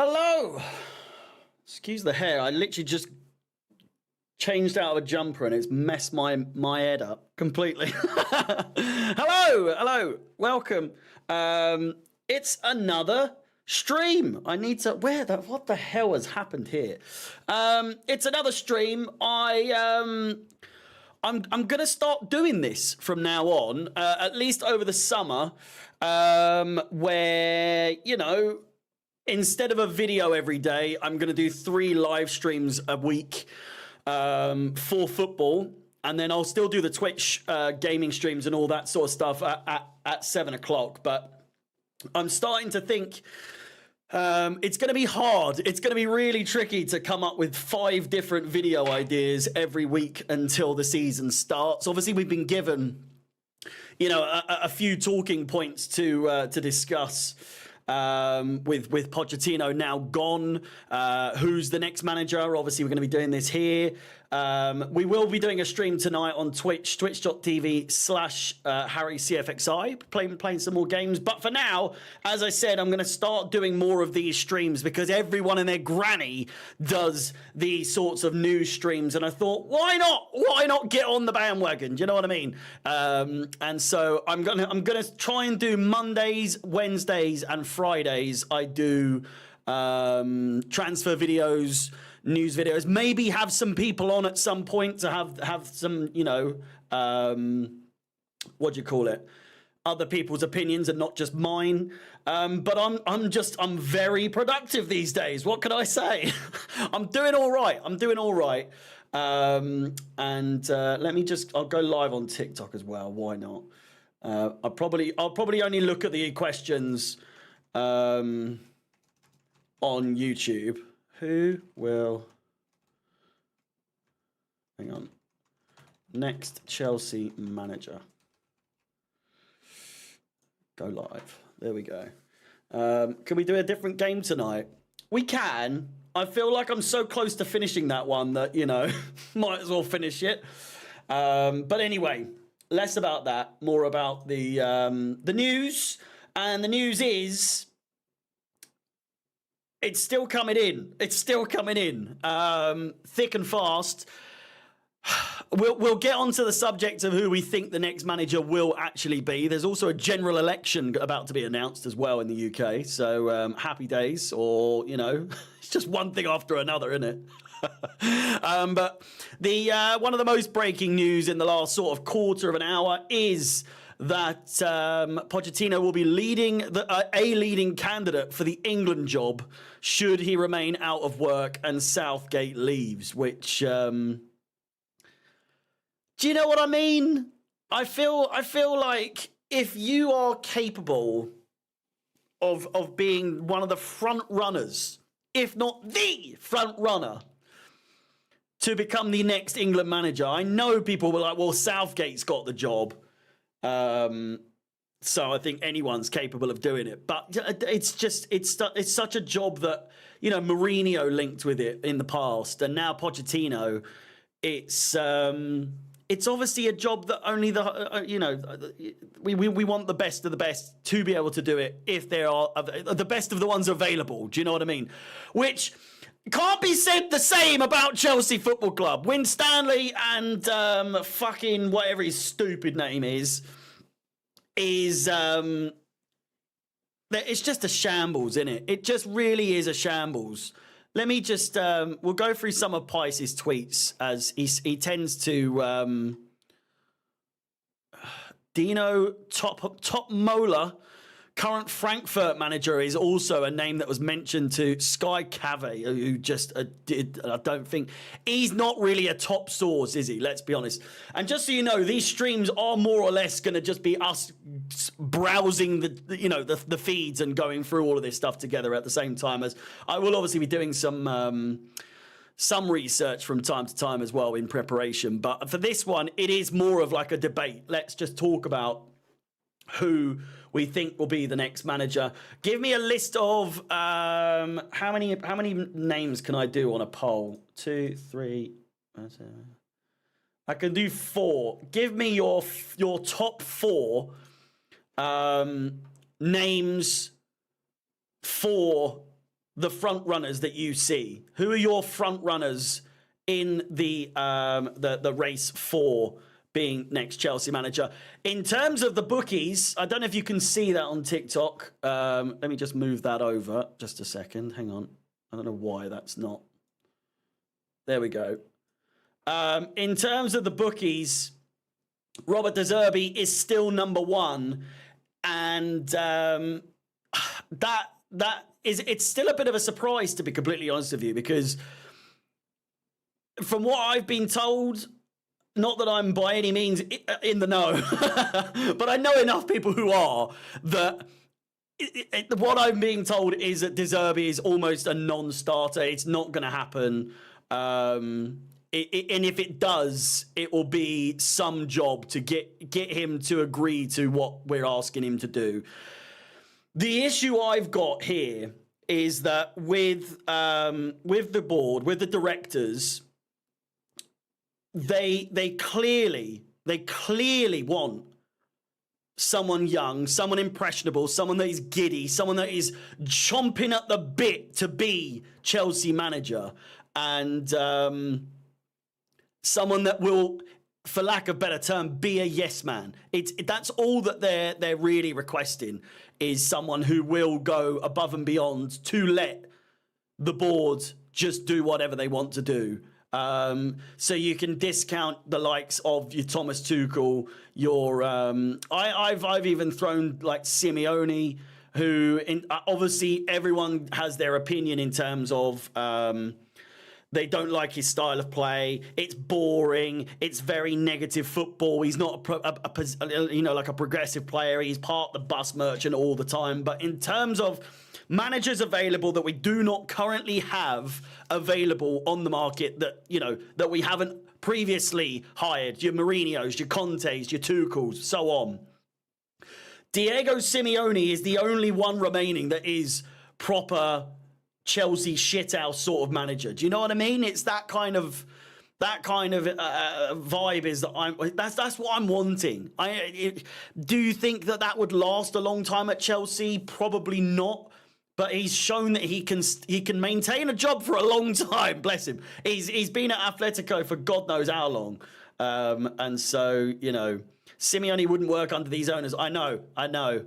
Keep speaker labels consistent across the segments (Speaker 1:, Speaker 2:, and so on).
Speaker 1: Hello. Excuse the hair. I literally just changed out of a jumper and it's messed my head up completely. Hello. Welcome. It's another stream. I need to. What the hell has happened here? It's another stream. I'm gonna start doing this from now on, at least over the summer, where instead of a video every day, I'm going to do 3 live streams a week for football. And then I'll still do the Twitch gaming streams and all that sort of stuff at 7 o'clock. But I'm starting to think it's going to be hard. It's going to be really tricky to come up with 5 different video ideas every week until the season starts. Obviously, we've been given, a few talking points to discuss. With Pochettino now gone, who's the next manager? Obviously, we're going to be doing this here. We will be doing a stream tonight on Twitch, twitch.tv/HarryCFXI, playing some more games. But for now, as I said, I'm going to start doing more of these streams because everyone and their granny does these sorts of news streams. And I thought, why not? Why not get on the bandwagon? Do you know what I mean? And so I'm gonna try and do Mondays, Wednesdays, and Fridays. I do transfer videos, news videos, maybe have some people on at some point to have some, what do you call it? Other people's opinions and not just mine. But I'm very productive these days. What can I say? I'm doing all right. And I'll go live on TikTok as well. Why not? I'll probably only look at the questions on YouTube. Who will... Hang on. Next Chelsea manager. Go live. There we go. Can we do a different game tonight? We can. I feel like I'm so close to finishing that one that, might as well finish it. But anyway, less about that, more about the news. And the news is... It's still coming in. Thick and fast. We'll get onto the subject of who we think the next manager will actually be. There's also a general election about to be announced as well in the UK. So happy days, or, it's just one thing after another, isn't it? But the one of the most breaking news in the last sort of quarter of an hour is that Pochettino will be a leading candidate for the England job should he remain out of work and Southgate leaves, which... do you know what I mean? I feel like if you are capable of being one of the front runners, if not the front runner, to become the next England manager, I know people were like, well, Southgate's got the job. So I think anyone's capable of doing it. But it's such a job that, Mourinho linked with it in the past. And now Pochettino, it's obviously a job that only we want the best of the best to be able to do it if there are the best of the ones available. Do you know what I mean? Which can't be said the same about Chelsea Football Club. Winstanley and fucking whatever his stupid name is it's just a shambles, isn't it? It just really is a shambles. Let me just, we'll go through some of Pice's tweets as he tends to, Dino Top Mola, current Frankfurt manager, is also a name that was mentioned to Sky Cave, who just did, I don't think, he's not really a top source, is he? Let's be honest. And just so you know, these streams are more or less going to just be us browsing the feeds and going through all of this stuff together at the same time, as I will obviously be doing some research from time to time as well in preparation. But for this one, it is more of like a debate. Let's just talk about who we think will be the next manager. Give me a list of how many names can I do on a poll? 2, 3. I can do 4. Give me your top 4 names for the front runners that you see? Who are your front runners in the race for being next Chelsea manager? In terms of the bookies, I don't know if you can see that on TikTok. Let me just move that over just a second. Hang on. I don't know why that's not. There we go. In terms of the bookies, Robert De Zerbi is still number one, and it's still a bit of a surprise, to be completely honest with you, because from what I've been told, not that I'm by any means in the know, but I know enough people who are, that what I'm being told is that De Zerbi is almost a non-starter. It's not going to happen. And if it does, it will be some job to get him to agree to what we're asking him to do. The issue I've got here is that with the board, with the directors, they clearly want someone young, someone impressionable, someone that is giddy, someone that is chomping at the bit to be Chelsea manager, and someone that will, for lack of a better term, be a yes man. That's all that they're really requesting, is someone who will go above and beyond to let the board just do whatever they want to do. So you can discount the likes of your Thomas Tuchel, your I've even thrown like Simeone, who obviously everyone has their opinion in terms of they don't like his style of play. It's boring. It's very negative football. He's not like a progressive player. He's part the bus merchant all the time. But in terms of managers available that we do not currently have available on the market, that we haven't previously hired, your Mourinho's, your Conte's, your Tuchel's, so on, Diego Simeone is the only one remaining that is proper Chelsea shithouse sort of manager. Do you know what I mean? It's that kind of vibe is that that's what I'm wanting. Do you think that would last a long time at Chelsea? Probably not. But he's shown that he can maintain a job for a long time. Bless him. He's been at Atletico for God knows how long, and so Simeone wouldn't work under these owners. I know.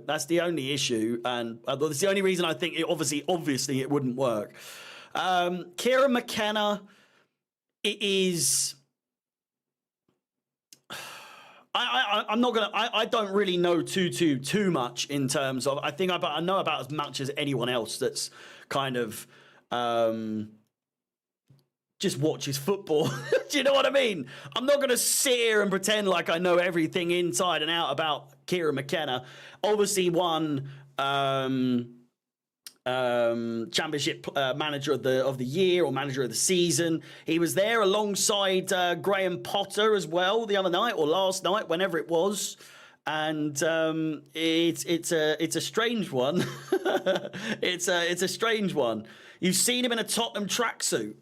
Speaker 1: That's the only issue, and that's the only reason I think obviously it wouldn't work. Kieran McKenna, it is. I'm not gonna. I don't really know too much in terms of. I know about as much as anyone else that's kind of just watches football. Do you know what I mean? I'm not gonna sit here and pretend like I know everything inside and out about Kieran McKenna. Obviously, won championship manager of the year or manager of the season. He was there alongside Graham Potter as well the other night or last night, whenever it was, and it's a strange one. it's a strange one. You've seen him in a Tottenham tracksuit.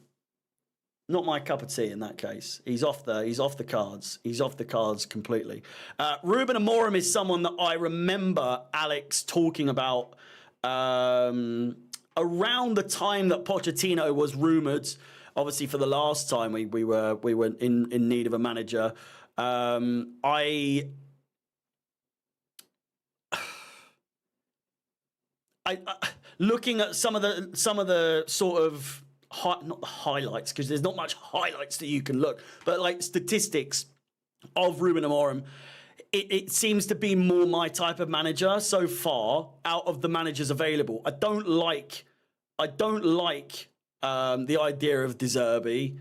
Speaker 1: Not my cup of tea in that case. He's off the cards. He's off the cards completely. Ruben Amorim is someone that I remember Alex talking about around the time that Pochettino was rumoured. Obviously, for the last time we were in need of a manager. I looking at some of the sort of not the highlights, because there's not much highlights that you can look, but like statistics of Ruben Amorim. It seems to be more my type of manager so far out of the managers available. I don't like the idea of De Zerbi.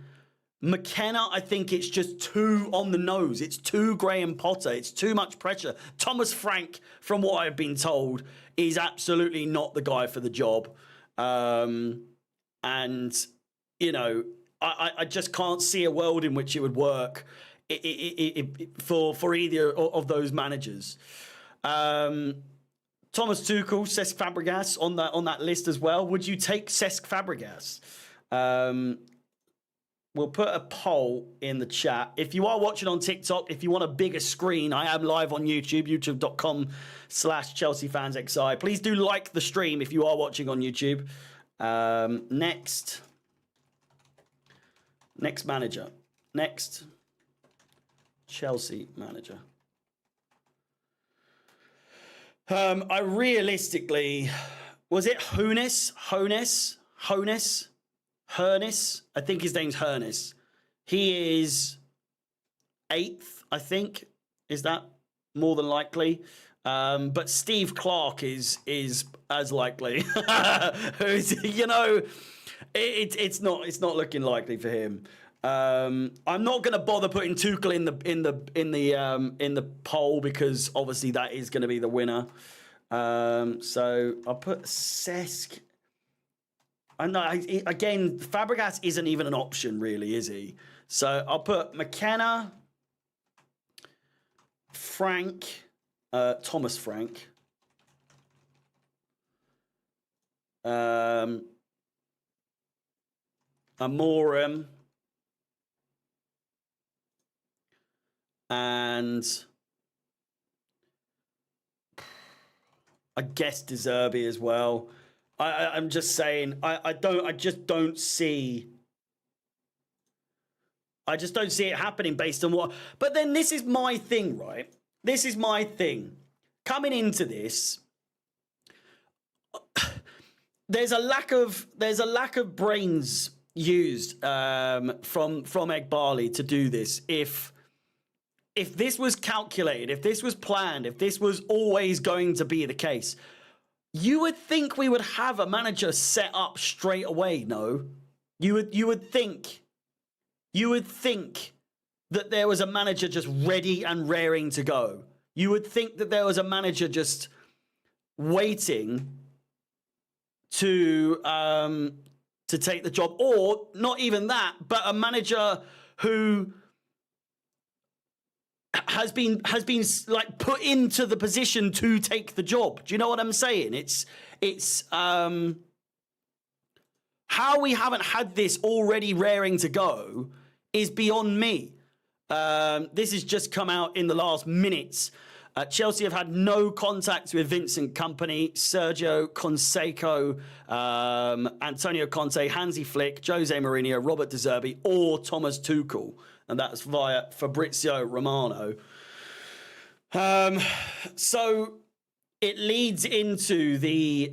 Speaker 1: McKenna, I think it's just too on the nose. It's too Graham Potter. It's too much pressure. Thomas Frank, from what I've been told, is absolutely not the guy for the job. And I just can't see a world in which it would work for either of those managers. Thomas Tuchel, Cesc Fabregas on that list as well. Would you take Cesc Fabregas? We'll put a poll in the chat. If you are watching on TikTok, if you want a bigger screen, I am live on YouTube, youtube.com/ChelseaFansXI. Please do like the stream if you are watching on YouTube. Next manager. Next Chelsea manager. I realistically, was it Hoeneß? I think his name's Hoeneß. He is 8th, I think. Is that more than likely? But Steve Clarke is as likely. You know, it's not looking likely for him. I'm not going to bother putting Tuchel in the poll because obviously that is going to be the winner. So I'll put Cesc. I know again, Fabregas isn't even an option, really, is he? So I'll put McKenna, Frank, Thomas Frank. Amorim. And I guess De Zerbi as well. I'm just saying, I just don't see it happening based on what. But then this is my thing, right? This is my thing. Coming into this, there's a lack of brains used from Eghbali to do this. If this was calculated, if this was planned, if this was always going to be the case, you would think we would have a manager set up straight away. No, you would think that there was a manager just ready and raring to go. You would think that there was a manager just waiting to take the job, or not even that, but a manager who has been like put into the position to take the job. Do you know what I'm saying? It's how we haven't had this already raring to go is beyond me. This has just come out in the last minutes. Chelsea have had no contact with Vincent Kompany, Sergio Canseco, Antonio Conte, Hansi Flick, Jose Mourinho, Robert De Zerbi, or Thomas Tuchel. And that's via Fabrizio Romano. So it leads into the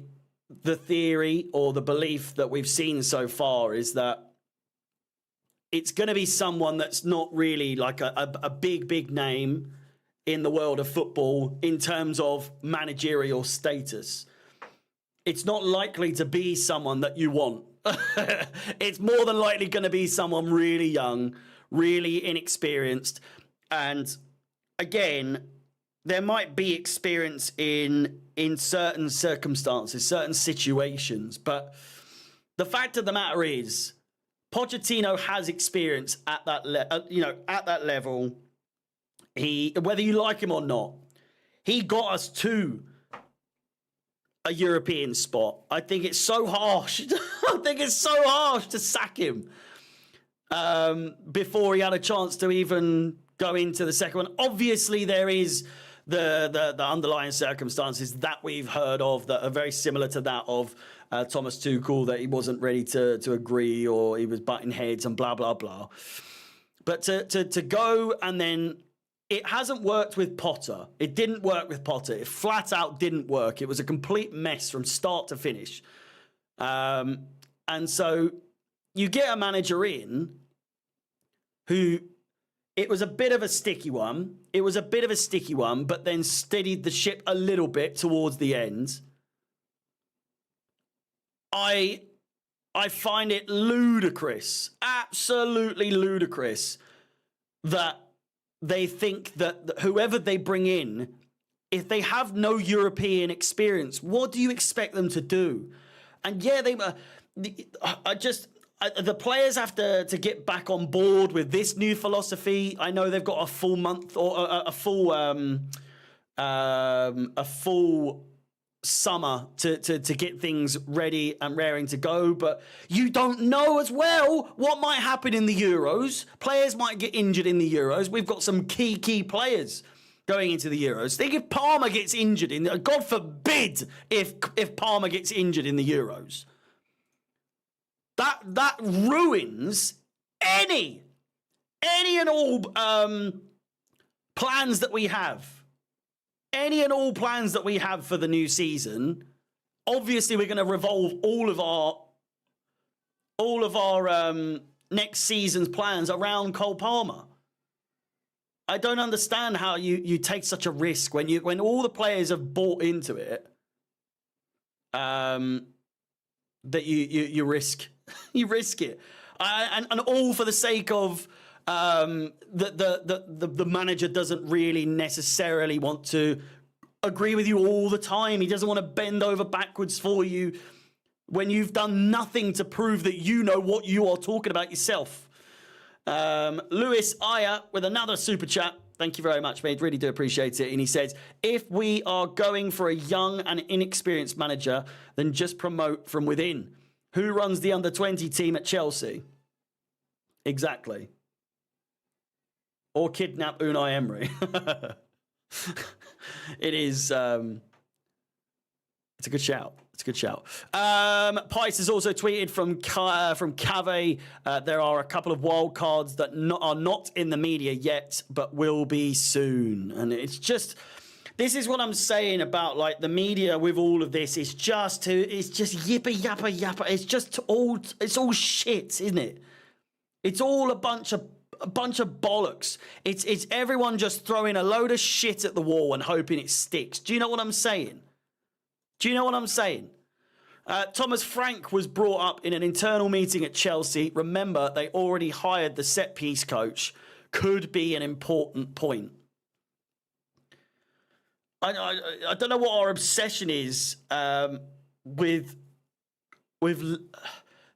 Speaker 1: theory or the belief that we've seen so far is that it's going to be someone that's not really like a big name in the world of football in terms of managerial status. It's not likely to be someone that you want. It's more than likely going to be someone really young, really inexperienced. And again, there might be experience in certain circumstances, certain situations. But the fact of the matter is, Pochettino has experience at that level. He, whether you like him or not, he got us to a European spot. I think it's so harsh. I think it's so harsh to sack him before he had a chance to even go into the second one. Obviously, there is the underlying circumstances that we've heard of that are very similar to that of Thomas Tuchel, that he wasn't ready to agree, or he was butting heads and blah, blah, blah. But to go and then... It hasn't worked with Potter. It didn't work with Potter. It flat out didn't work. It was a complete mess from start to finish. And so you get a manager in who, it was a bit of a sticky one. But then steadied the ship a little bit towards the end. I find it ludicrous, absolutely ludicrous, that they think that whoever they bring in, if they have no European experience, what do you expect them to do? And yeah, the players have to get back on board with this new philosophy. I know they've got a full month or a full summer to get things ready and raring to go, but you don't know as well what might happen in the Euros. Players might get injured in the Euros. We've got some key players going into the Euros. Think if Palmer gets injured God forbid if Palmer gets injured in the Euros. that ruins any and all plans that we have. Any and all plans that we have for the new season. Obviously, we're going to revolve all of our next season's plans around Cole Palmer. I don't understand how you take such a risk when all the players have bought into it. That you risk it, and all for the sake of the manager doesn't really necessarily want to agree with you all the time. He doesn't want to bend over backwards for you when you've done nothing to prove that you know what you are talking about yourself. Lewis Aya with another super chat. Thank you very much, mate. Really do appreciate it. And he says, if we are going for a young and inexperienced manager, then just promote from within. Who runs the under-20 team at Chelsea? Exactly. Or kidnap Unai Emery. It is... it's a good shout. It's a good shout. Pice has also tweeted from Cave. There are a couple of wild cards that are not in the media yet, but will be soon. And it's just, this is what I'm saying about like the media with all of this. It's just yippa yappa yappa. It's all shit, isn't it? It's all a bunch of bollocks. It's everyone just throwing a load of shit at the wall and hoping it sticks. Do you know what I'm saying? Do you know what I'm saying? Thomas Frank was brought up in an internal meeting at Chelsea. Remember, they already hired the set-piece coach. Could be an important point. I don't know what our obsession is with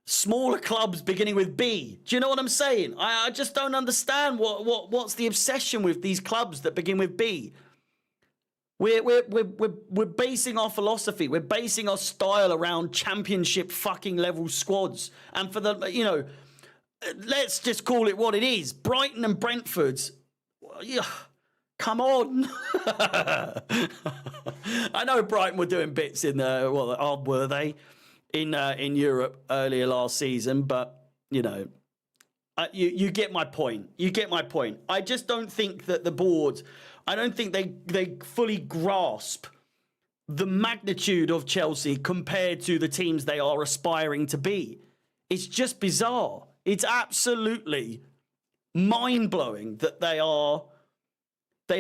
Speaker 1: smaller clubs beginning with B. Do you know what I'm saying? I just don't understand what's the obsession with these clubs that begin with B. We're basing our philosophy, we're basing our style around championship fucking level squads. And for the, let's just call it what it is. Brighton and Brentford's, come on. I know Brighton were doing bits in were they in Europe earlier last season, but you get my point. You get my point. I just don't think that the board, I don't think they fully grasp the magnitude of Chelsea compared to the teams they are aspiring to be. It's just bizarre. It's absolutely mind-blowing that they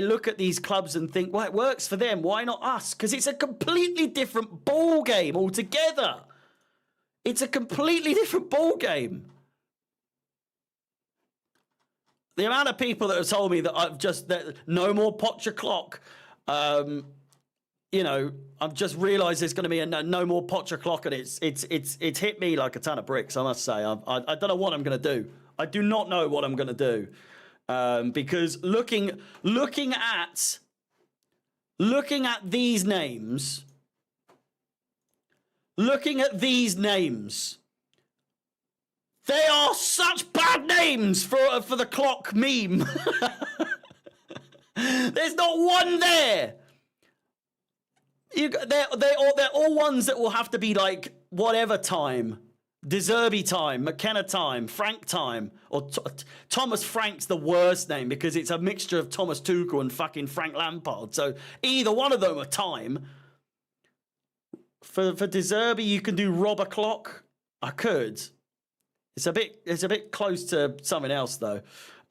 Speaker 1: look at these clubs and think, well, it works for them. Why not us? Because it's a completely different ball game altogether. It's a completely different ball game. The amount of people that have told me that that no more Pocher clock, I've just realised there's going to be a no more Pocher clock, and it's hit me like a ton of bricks. I must say, I don't know what I'm going to do. I do not know what I'm going to do, because looking at these names, they are such bad names for the clock meme. There's not one there. They're all ones that will have to be like whatever time. De Zerbi time, McKenna time, Frank time, or Thomas Frank's the worst name because it's a mixture of Thomas Tuchel and fucking Frank Lampard. So either one of them are time. For De Zerbi, you can do Rob O'Clock. I could. It's a bit close to something else though.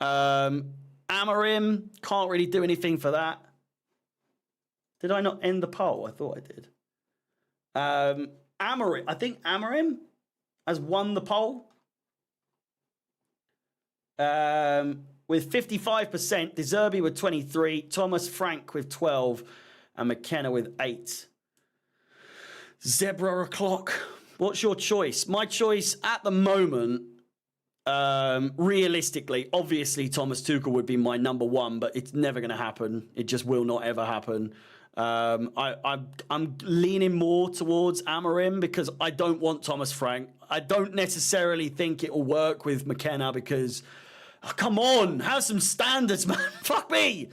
Speaker 1: Amorim, can't really do anything for that. Did I not end the poll? I thought I did. Amorim, I think Amorim has won the poll. With 55%, De Zerbi with 23, Thomas Frank with 12, and McKenna with 8. Zebra O'Clock. What's your choice? My choice at the moment, realistically, obviously Thomas Tuchel would be my number one, but it's never going to happen. It just will not ever happen. I'm leaning more towards Amorim because I don't want Thomas Frank. I don't necessarily think it will work with McKenna because, come on, have some standards, man. Fuck me.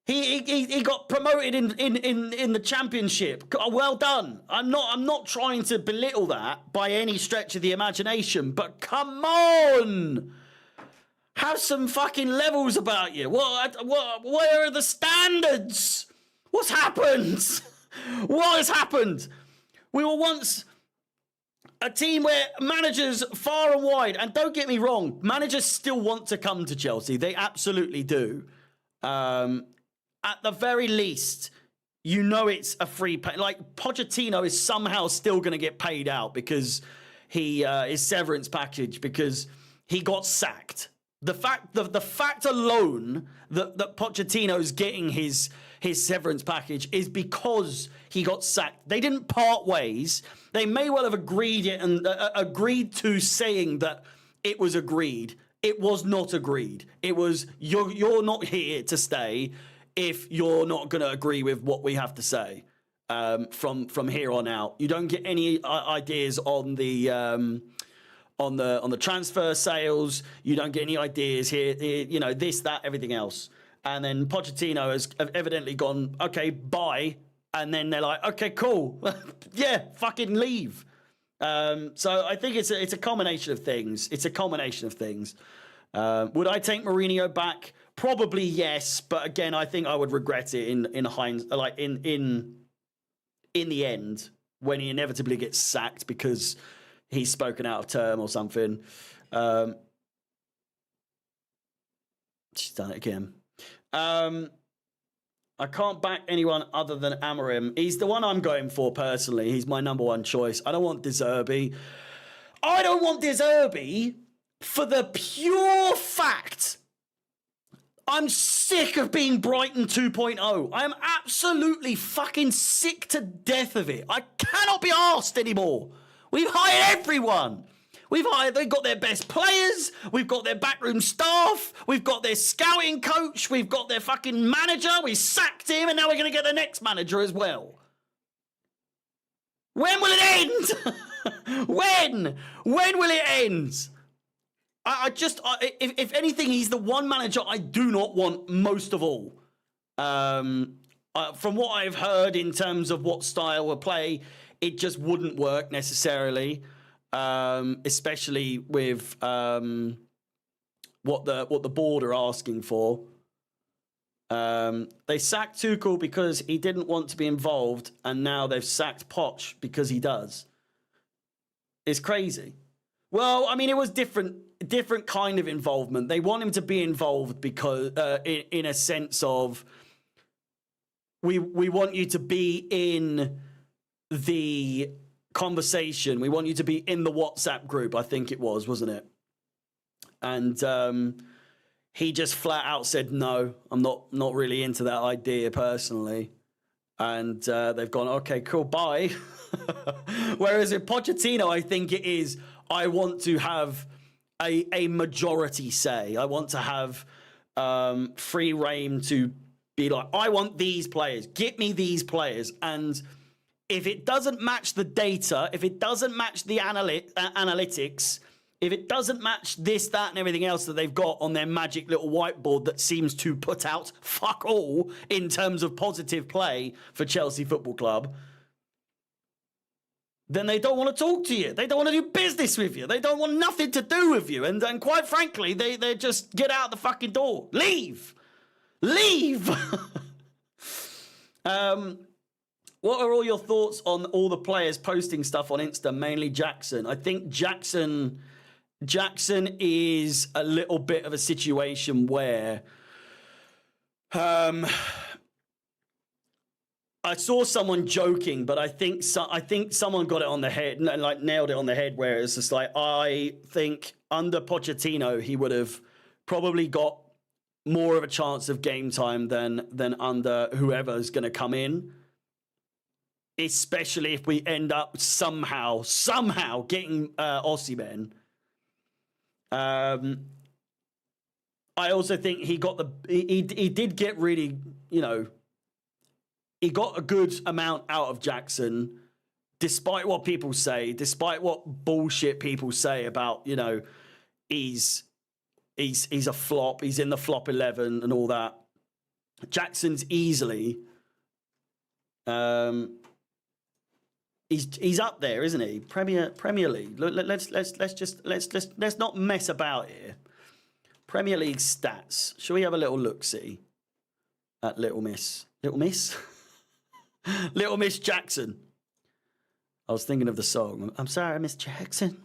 Speaker 1: He got promoted in the championship. Well done. I'm not trying to belittle that by any stretch of the imagination, but come on. Have some fucking levels about you. Where are the standards? What's happened? What has happened? We were once a team where managers far and wide, and don't get me wrong, managers still want to come to Chelsea. They absolutely do. At the very least, you know it's a free pay. Like, Pochettino is somehow still going to get paid out because his severance package, because he got sacked. The fact alone that Pochettino's getting his severance package is because he got sacked. They didn't part ways. They may well have agreed it and agreed to saying that it was agreed. It was not agreed. It was, you're not here to stay if you're not going to agree with what we have to say from here on out. You don't get any ideas on the transfer sales. You don't get any ideas here, you know, this, that, everything else. And then Pochettino has evidently gone, okay, bye. And then they're like, okay, cool. Yeah, fucking leave. So I think it's a combination of things. It's a combination of things. Would I take Mourinho back? Probably yes, but again, I think I would regret it in hindsight, like in the end, when he inevitably gets sacked because he's spoken out of term or something. She's done it again. I can't back anyone other than Amorim. He's the one I'm going for personally. He's my number one choice. I don't want De Zerbi. I don't want De Zerbi for the pure fact I'm sick of being Brighton 2.0. I am absolutely fucking sick to death of it. I cannot be arsed anymore. We've hired everyone. They've got their best players. We've got their backroom staff. We've got their scouting coach. We've got their fucking manager. We sacked him, and now we're going to get the next manager as well. When will it end? When will it end? If anything, he's the one manager I do not want most of all. From what I've heard in terms of what style of play, it just wouldn't work necessarily. Especially with what the board are asking for. They sacked Tuchel because he didn't want to be involved, and now they've sacked Poch because he does. It's crazy. Well, I mean, it was different kind of involvement. They want him to be involved because, in a sense of, we want you to be in the conversation. We want you to be in the WhatsApp group, I think it was, wasn't it? And he just flat out said, no, I'm not really into that idea personally. And they've gone, okay, cool, bye. Whereas in Pochettino, I think it is, I want to have a majority say. I want to have free reign to be like, I want these players. Get me these players. And if it doesn't match the data, if it doesn't match the analytics, if it doesn't match this, that, and everything else that they've got on their magic little whiteboard that seems to put out fuck all in terms of positive play for Chelsea Football Club, then they don't want to talk to you. They don't want to do business with you. They don't want nothing to do with you. And quite frankly, they just get out the fucking door. Leave. What are all your thoughts on all the players posting stuff on Insta, mainly Jackson? I think Jackson is a little bit of a situation where I saw someone joking, but I think someone got it on the head, like nailed it on the head, where it's just like, I think under Pochettino, he would have probably got more of a chance of game time than under whoever's going to come in. Especially if we end up somehow getting Osimhen. I also think he did get really, he got a good amount out of Jackson, despite what people say, despite what bullshit people say about, he's a flop, he's in the flop 11 and all that. Jackson's easily. He's up there, isn't he? Premier League. Let's not mess about here. Premier League stats. Shall we have a little look-see at Little Miss? Little Miss? Little Miss Jackson. I was thinking of the song. I'm sorry, Miss Jackson.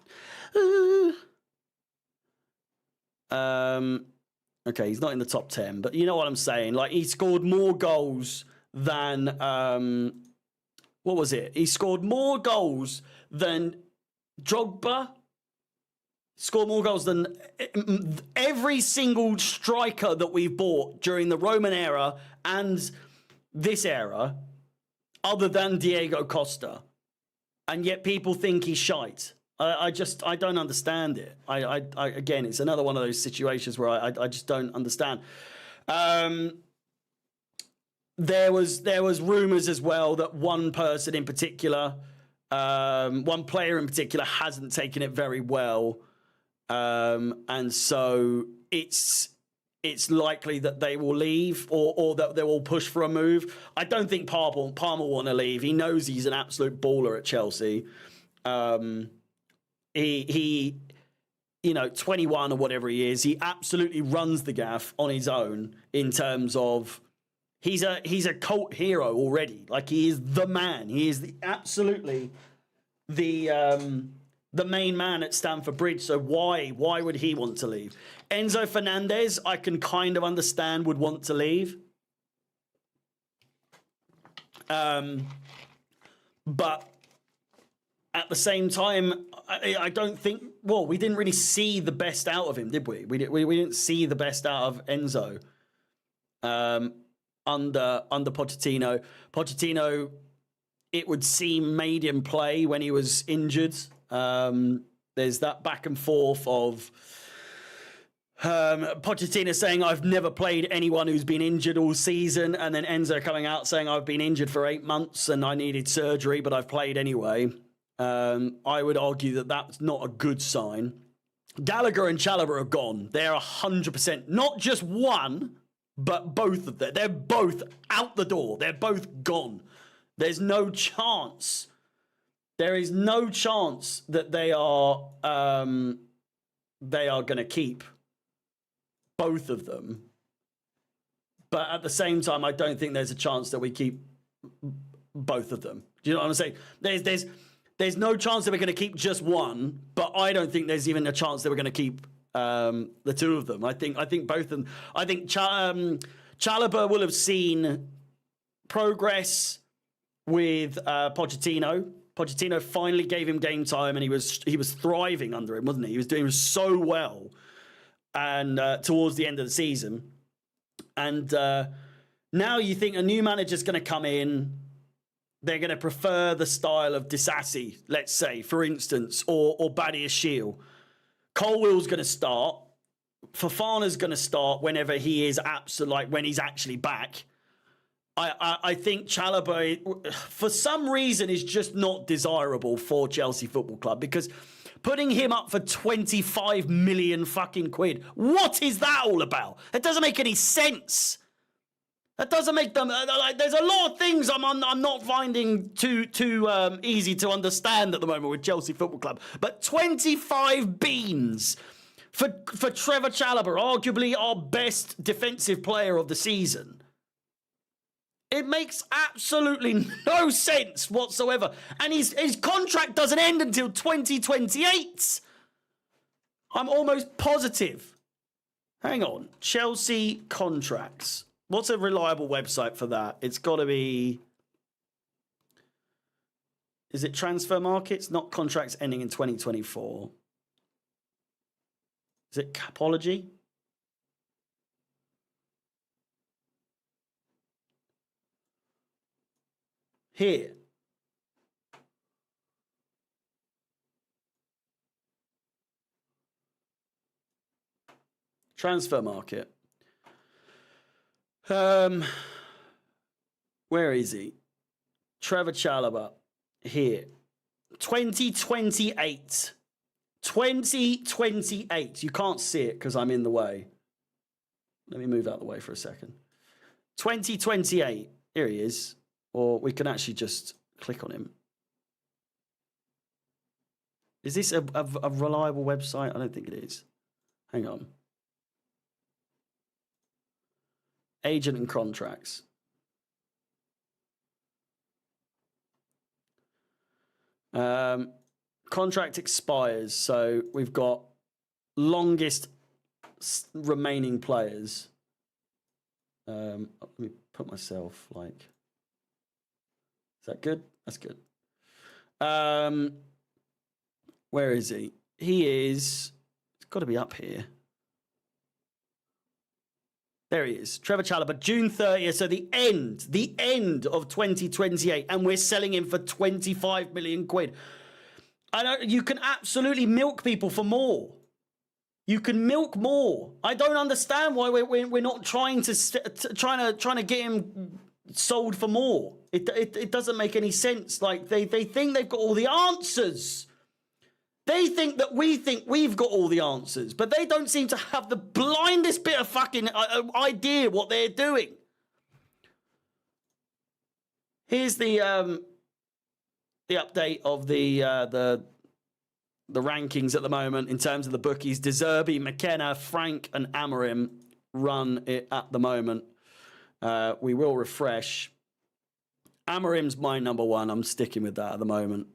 Speaker 1: Okay, he's not in the top 10, but you know what I'm saying. Like, he scored more goals than what was it? He scored more goals than Drogba. Scored more goals than every single striker that we've bought during the Roman era and this era, other than Diego Costa. And yet people think he's shite. I don't understand it. Again, it's another one of those situations where I just don't understand. There was rumours as well that one person in particular, one player in particular, hasn't taken it very well, and so it's likely that they will leave or that they will push for a move. I don't think Palmer will want to leave. He knows he's an absolute baller at Chelsea. He 21 or whatever he is, he absolutely runs the gaff on his own in terms of he's a cult hero already. Like, he is the man. He is absolutely the main man at Stamford Bridge. So why would he want to leave? Enzo Fernandez, I can kind of understand, would want to leave. But at the same time, I don't think. Well, we didn't really see the best out of him, did we? We didn't see the best out of Enzo under Pochettino. Pochettino, it would seem, made him play when he was injured. There's that back and forth of Pochettino saying, I've never played anyone who's been injured all season, and then Enzo coming out saying, I've been injured for 8 months and I needed surgery, but I've played anyway. I would argue that that's not a good sign. Gallagher and Chalobah are gone. They're 100%, not just one, but both of them. They're both out the door. They're both gone. There's no chance. There is no chance that they are going to keep both of them. But at the same time, I don't think there's a chance that we keep both of them. Do you know what I'm saying? There's no chance that we're going to keep just one, but I don't think there's even a chance that we're going to keep the two of them. I think both of them. I think Chalobah will have seen progress with Pochettino. Pochettino finally gave him game time, and he was thriving under him, wasn't he? He was doing so well, and towards the end of the season, and now you think a new manager's going to come in. They're going to prefer the style of Disasi, let's say, for instance, or Badiashile. Colwell's going to start. Fofana's going to start whenever he is when he's actually back. I think Chalobah, for some reason, is just not desirable for Chelsea Football Club, because putting him up for 25 million fucking quid, what is that all about? It doesn't make any sense. That doesn't make them. There's a lot of things I'm not finding too easy to understand at the moment with Chelsea Football Club. But 25 beans for Trevor Chalobah, arguably our best defensive player of the season. It makes absolutely no sense whatsoever. And his contract doesn't end until 2028. I'm almost positive. Hang on. Chelsea contracts. What's a reliable website for that? It's got to be... Is it Transfer Markets? Not contracts ending in 2024. Is it Capology? Here. Transfer Market. Where is he? Trevor Chalobah. Here. 2028. 2028. You can't see it because I'm in the way. Let me move out of the way for a second. 2028. Here he is. Or we can actually just click on him. Is this a reliable website? I don't think it is. Hang on. Agent and contracts. Contract expires. So we've got longest remaining players. Let me put myself like... Is that good? That's good. Where is he? He is... It's got to be up here. There he is. Trevor Chalobah, June 30th. So the end of 2028. And we're selling him for 25 million quid. You can absolutely milk people for more. You can milk more. I don't understand why we're not trying to get him sold for more. It doesn't make any sense. Like they think they've got all the answers. They think that we think we've got all the answers, but they don't seem to have the blindest bit of fucking idea what they're doing. Here's the update of the rankings at the moment in terms of the bookies. De Zerbi, McKenna, Frank, and Amorim run it at the moment. We will refresh. Amorim's my number one. I'm sticking with that at the moment.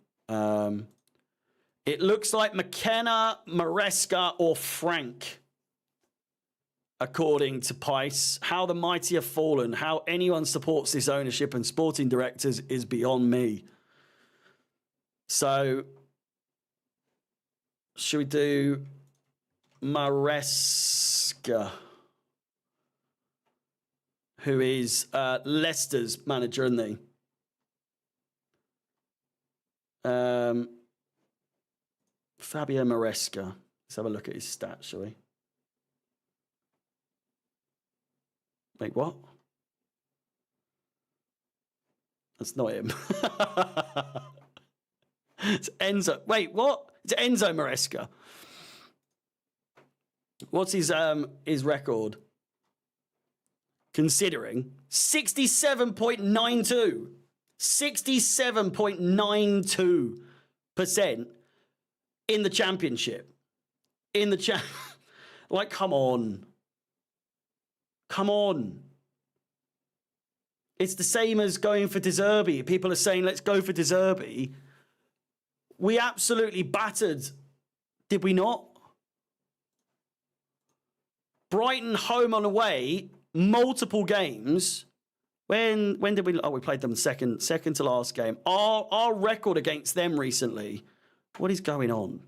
Speaker 1: It looks like McKenna, Maresca, or Frank, according to Pice. How the mighty have fallen. How anyone supports this ownership and sporting directors is beyond me. So, should we do Maresca, who is Leicester's manager, isn't he? Fabio Maresca. Let's have a look at his stats, shall we? Wait, what? That's not him. It's Enzo. Wait, what? It's Enzo Maresca. What's his record? Considering 67.92. 67.92% in the championship. Like, come on. Come on. It's the same as going for De Zerbi. People are saying, let's go for De Zerbi. We absolutely battered, did we not? Brighton home and away, multiple games. When did we? Oh, we played them second to last game. Our record against them recently. What is going on?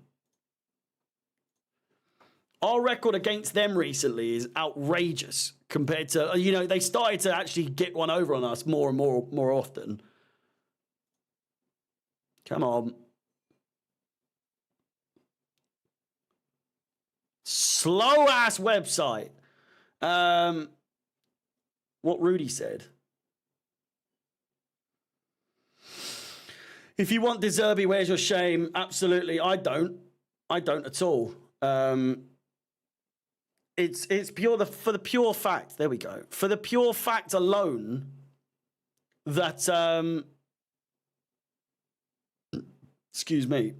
Speaker 1: Our record against them recently is outrageous compared to, they started to actually get one over on us more and more often. Come on. Slow ass website. What Rudy said. If you want De Zerbi, where's your shame? Absolutely, I don't at all. It's pure for the pure fact. There we go. For the pure fact alone that excuse me.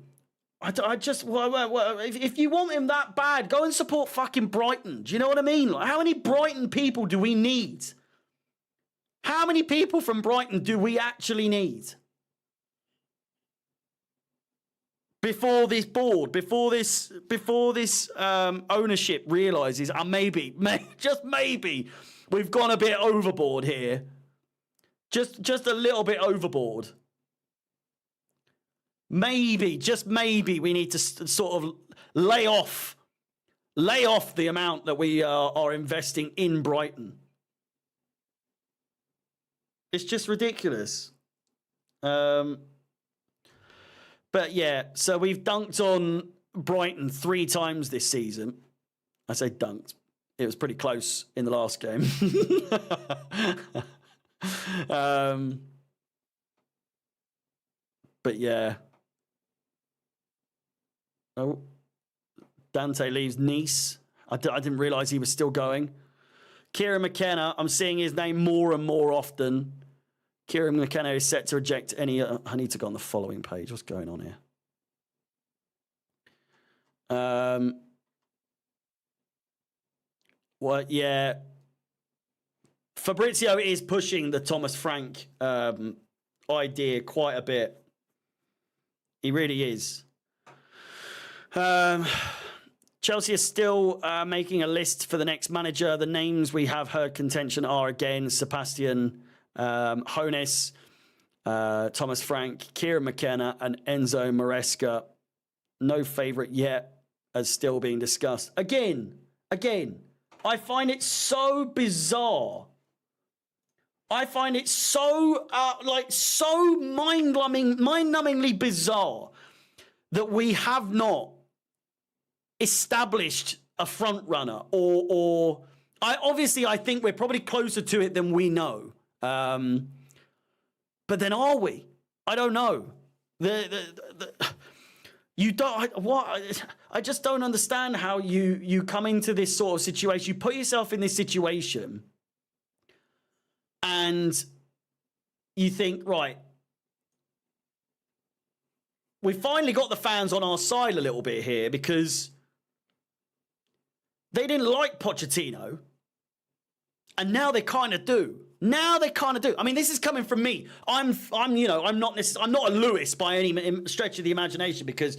Speaker 1: I just if you want him that bad, go and support fucking Brighton. Do you know what I mean? Like, how many Brighton people do we need? How many people from Brighton do we actually need? Before this board, before this ownership realizes, just maybe, we've gone a bit overboard here. Just a little bit overboard. Maybe, just maybe, we need to sort of lay off the amount that we are investing in Brighton. It's just ridiculous. But yeah, so we've dunked on Brighton 3 times this season. I say dunked. It was pretty close in the last game. But yeah. Oh, Dante leaves Nice. I didn't realise he was still going. Kieran McKenna, I'm seeing his name more and more often. Kieran McKenna is set to reject any... I need to go on the following page. What's going on here? Well, yeah. Fabrizio is pushing the Thomas Frank idea quite a bit. He really is. Chelsea is still making a list for the next manager. The names we have heard contention are, again, Sebastian Hoeneß, Thomas Frank, Kieran McKenna, and Enzo Maresca. No favourite yet, as still being discussed. Again, I find it so bizarre. I find it so, so mind-numbingly bizarre that we have not established a front runner, or I think we're probably closer to it than we know. But then are we? I don't know. I just don't understand how you come into this sort of situation. You put yourself in this situation and you think, right, we finally got the fans on our side a little bit here because they didn't like Pochettino, and now they kind of do. I mean, this is coming from me. I'm not a Lewis by any stretch of the imagination, because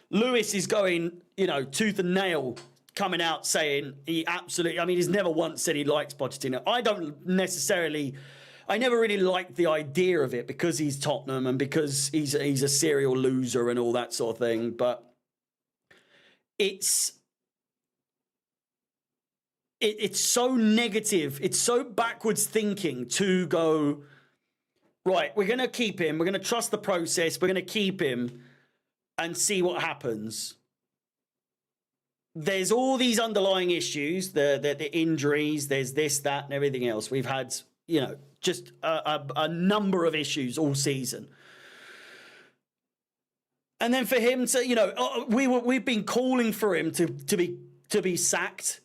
Speaker 1: Lewis is going, tooth and nail, coming out saying he's never once said he likes Pochettino. I never really liked the idea of it because he's Tottenham and because he's a serial loser and all that sort of thing. But it's so negative. It's so backwards thinking to go, right, we're going to keep him. We're going to trust the process. We're going to keep him and see what happens. There's all these underlying issues, the injuries, there's this, that, and everything else. We've had, just a number of issues all season. And then for him to, we've been calling for him to be sacked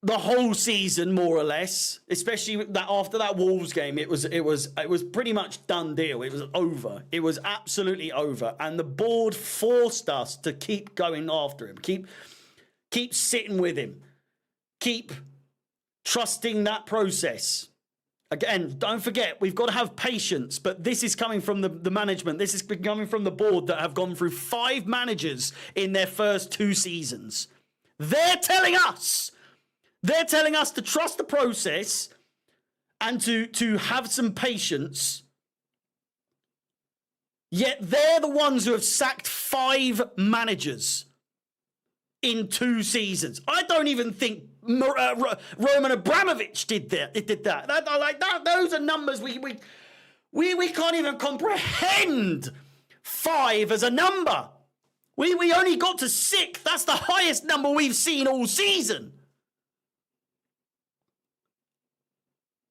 Speaker 1: the whole season, more or less, especially that after that Wolves game, it was pretty much done deal. It was over. It was absolutely over. And the board forced us to keep going after him, keep sitting with him, keep trusting that process. Again, don't forget, we've got to have patience, but this is coming from the management. This is coming from the board that have gone through 5 managers in their first 2 seasons. They're telling us to trust the process and to have some patience. Yet they're the ones who have sacked 5 managers in 2 seasons. I don't even think Roman Abramovich did that. Those are numbers we can't even comprehend. 5 as a number. We only got to 6. That's the highest number we've seen all season.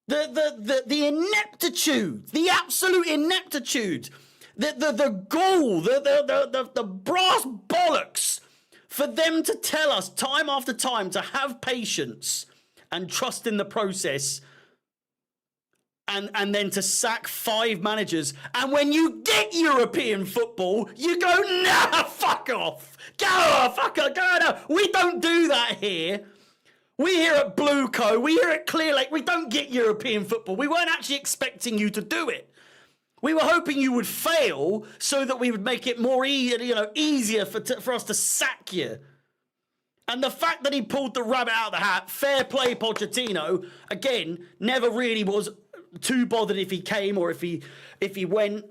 Speaker 1: The ineptitude, the absolute ineptitude, the gall, the brass bollocks for them to tell us time after time to have patience and trust in the process, and then to sack 5 managers. And when you get European football, you go, nah, fuck off. Go. We don't do that here. We here at Blue Co, we here at Clear Lake, we don't get European football. We weren't actually expecting you to do it. We were hoping you would fail so that we would make it more easier for us to sack you. And the fact that he pulled the rabbit out of the hat, fair play Pochettino, again, never really was too bothered if he came or if he went.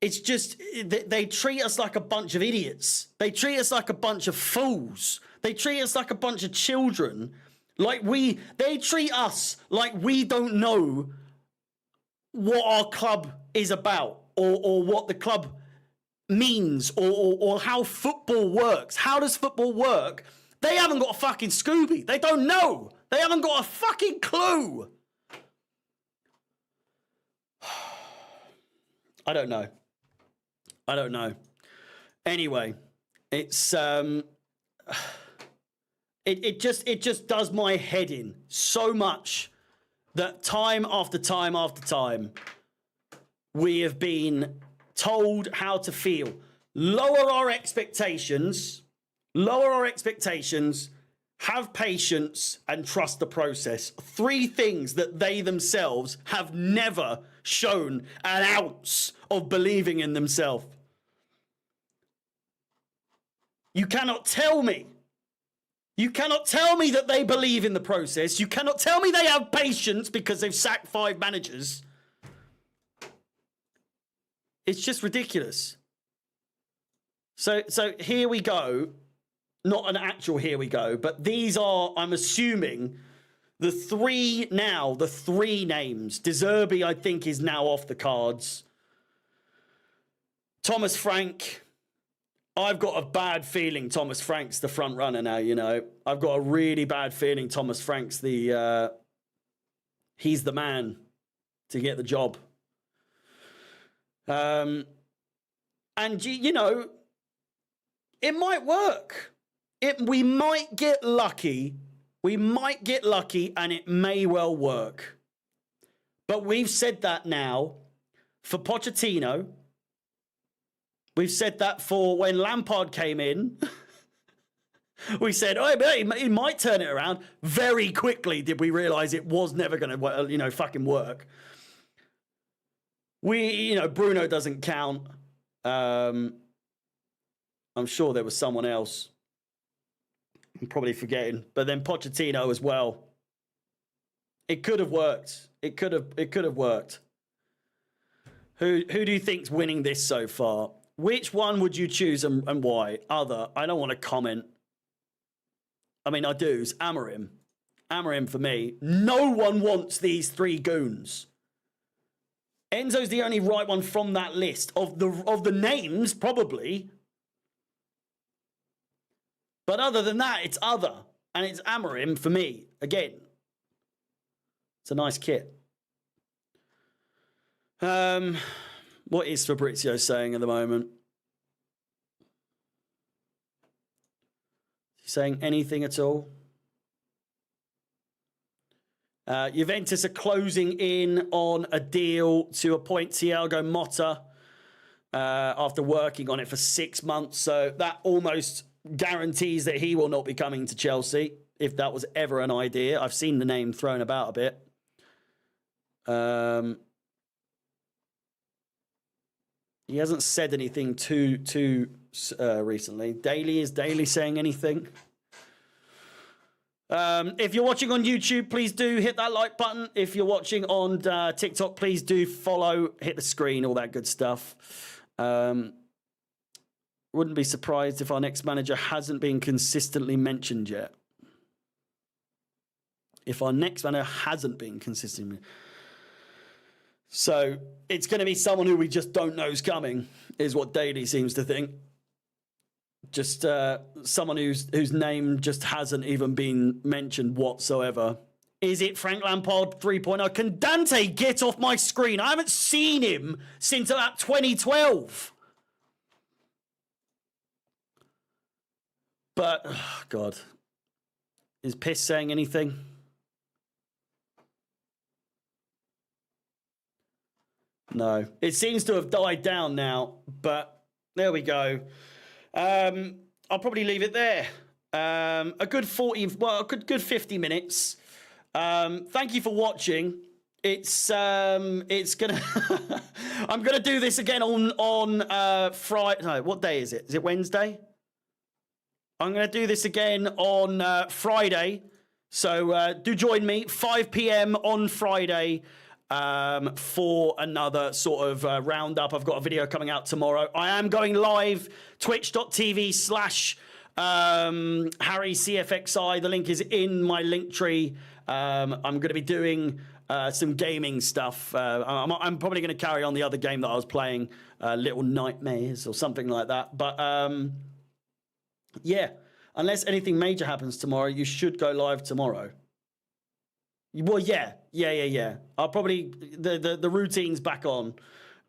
Speaker 1: It's just, they treat us like a bunch of idiots. They treat us like a bunch of fools. They treat us like a bunch of children. They treat us like we don't know what our club is about, or what the club means, or how football works. How does football work? They haven't got a fucking Scooby. They don't know. They haven't got a fucking clue. I don't know. Anyway, it's It just does my head in so much that time after time after time we have been told how to feel. Lower our expectations, have patience, and trust the process. 3 things that they themselves have never shown an ounce of believing in themselves. You cannot tell me that they believe in the process. You cannot tell me they have patience because they've sacked 5 managers. It's just ridiculous. So here we go. Not an actual here we go, but these are, I'm assuming, the 3 names. De Zerbi, I think, is now off the cards. Thomas Frank. I've got a bad feeling Thomas Frank's the front runner now, you know. I've got a really bad feeling Thomas Frank's he's the man to get the job. And, you know, it might work. We might get lucky. And it may well work. But we've said that now for Pochettino. We've said that for when Lampard came in. We said, oh, he might turn it around. Very quickly did we realise it was never going to, you know, fucking work. Bruno doesn't count. I'm sure there was someone else. I'm probably forgetting. But then Pochettino as well. It could have worked. It could have worked. Who do you think's winning this so far? Which one would you choose and why? I don't want to comment. I mean, I do. It's Amorim. Amorim for me. No one wants these 3 goons. Enzo's the only right one from that list. Of the names, probably. But other than that, it's other. And it's Amorim for me. Again. It's a nice kit. What is Fabrizio saying at the moment? Is he saying anything at all? Juventus are closing in on a deal to appoint Thiago Motta after working on it for 6 months. So that almost guarantees that he will not be coming to Chelsea, if that was ever an idea. I've seen the name thrown about a bit. He hasn't said anything too recently. Is Daly saying anything? If you're watching on YouTube, please do hit that like button. If you're watching on TikTok, please do follow, hit the screen, all that good stuff. Wouldn't be surprised if our next manager hasn't been consistently mentioned yet. If our next manager hasn't been consistently. So it's going to be someone who we just don't know is coming, is what Daly seems to think. Just someone whose name just hasn't even been mentioned whatsoever. Is it Frank Lampard 3.0? Can Dante get off my screen? I haven't seen him since about 2012. But, oh God. Is Piss saying anything? No. It seems to have died down now, but there we go. I'll probably leave it there. A good 50 minutes. Thank you for watching. It's gonna I'm gonna do this again on Friday. No, what day is it? Is it Wednesday? I'm gonna do this again on Friday. So do join me 5 p.m. on Friday for another sort of roundup. I've got a video coming out tomorrow. I am going live, twitch.tv/HarryCFXI. The link is in my link tree. I'm going to be doing some gaming stuff. I'm probably going to carry on the other game that I was playing, Little Nightmares or something like that. But yeah, unless anything major happens tomorrow, you should go live tomorrow. Well, yeah. I'll probably the routine's back on,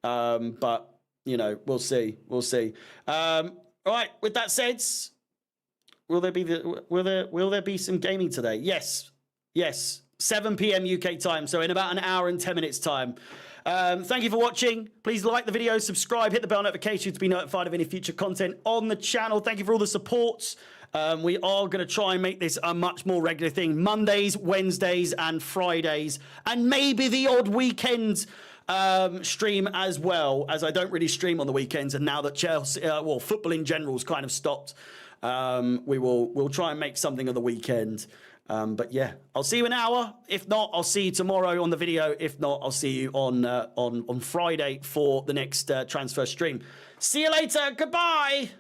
Speaker 1: but you know, we'll see. All right. With that said, Will there be some gaming today? Yes. 7 p.m. UK time, so in about an hour and 10 minutes time. Thank you for watching. Please like the video, subscribe, hit the bell notification to be notified of any future content on the channel. Thank you for all the support. We are going to try and make this a much more regular thing. Mondays, Wednesdays, and Fridays, and maybe the odd weekend stream as well, as I don't really stream on the weekends, and now that Chelsea, football in general has kind of stopped, we'll try and make something of the weekend. But yeah, I'll see you in an hour. If not, I'll see you tomorrow on the video. If not, I'll see you on Friday for the next transfer stream. See you later. Goodbye.